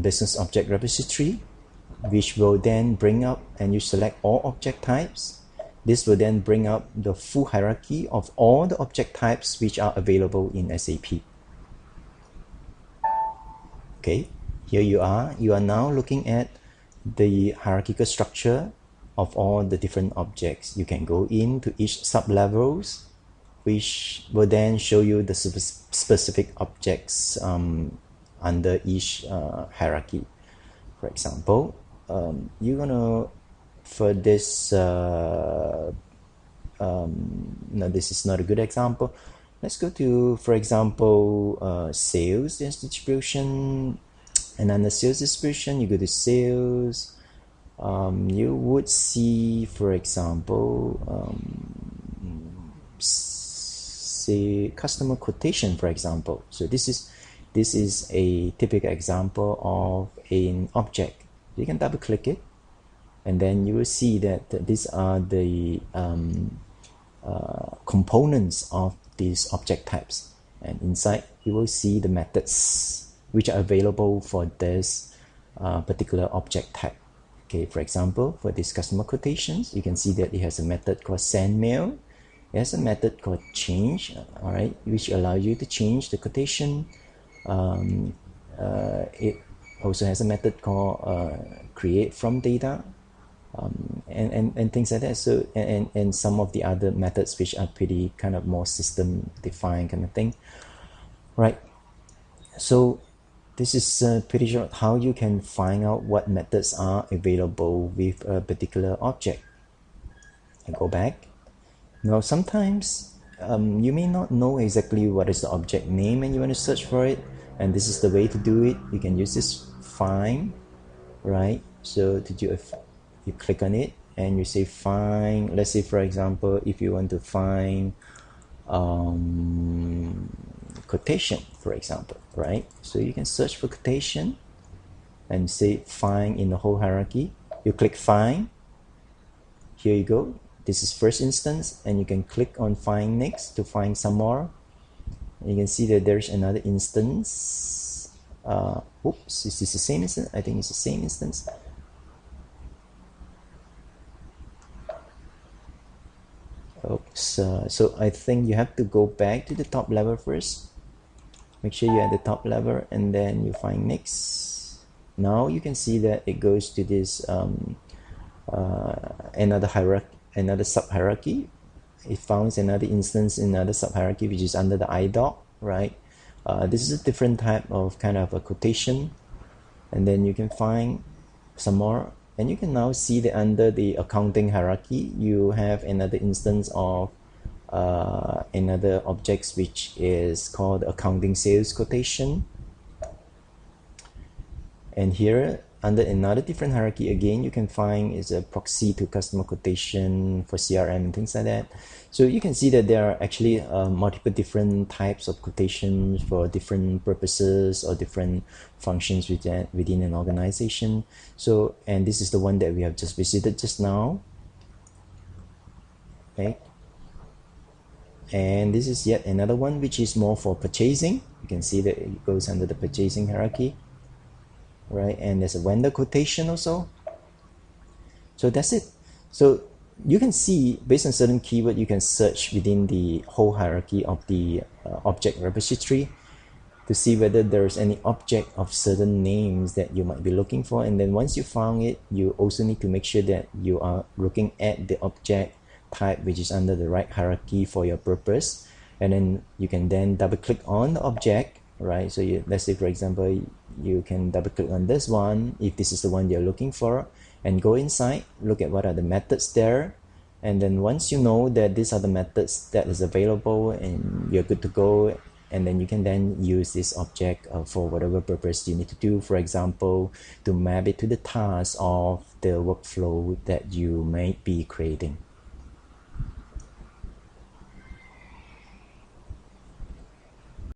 business object repository, which will then bring up, and you select all object types. This will then bring up the full hierarchy of all the object types which are available in SAP. Okay, here you are. You are now looking at the hierarchical structure of all the different objects. You can go into each sub-levels, which will then show you the specific objects under each hierarchy. For example, you're gonna, for this, no, this is not a good example. Let's go to, for example, sales distribution, and under sales distribution, you go to sales. You would see, for example, say customer quotation, for example. So this is a typical example of an object. You can double click it, and then you will see that these are the components of these object types, and inside you will see the methods which are available for this particular object type. Okay, for example, for this customer quotations, you can see that it has a method called send mail. It has a method called change, all right, which allows you to change the quotation. It also has a method called create from data, and things like that. So and some of the other methods which are pretty kind of more system defined kind of thing, right? So this is pretty short how you can find out what methods are available with a particular object. I go back. Now sometimes you may not know exactly what is the object name and you want to search for it, and this is the way to do it. You can use this find, right? So to do you click on it and you say find. Let's say, for example, if you want to find quotation, for example, right? So you can search for quotation and say find in the whole hierarchy. You click find. Here you go. This is first instance, and you can click on find next to find some more. And you can see that there's another instance. Oops, is this the same instance? I think it's the same instance. Oops, so I think you have to go back to the top level first. Make sure you're at the top level, and then you find next. Now you can see that it goes to this another hierarchy, another sub-hierarchy. It founds another instance in another sub-hierarchy, which is under the IDOC, right? This is a different type of kind of a quotation, and then you can find some more, and you can now see that under the accounting hierarchy you have another instance of another objects which is called accounting sales quotation. And here under another different hierarchy again, you can find is a proxy to customer quotation for CRM and things like that. So you can see that there are actually multiple different types of quotations for different purposes or different functions within an organization. So, and this is the one that we have just visited just now. Okay. And this is yet another one which is more for purchasing. You can see that it goes under the purchasing hierarchy, right? And there's a vendor quotation also. So that's it. So you can see based on certain keyword, you can search within the whole hierarchy of the object repository to see whether there's any object of certain names that you might be looking for. And then once you found it, you also need to make sure that you are looking at the object type which is under the right hierarchy for your purpose. And then you can then double click on the object, right? So let's say, for example, you can double click on this one if this is the one you're looking for, and go inside, look at what are the methods there. And then once you know that these are the methods that is available and you're good to go, and then you can then use this object for whatever purpose you need to do. For example, to map it to the task of the workflow that you may be creating.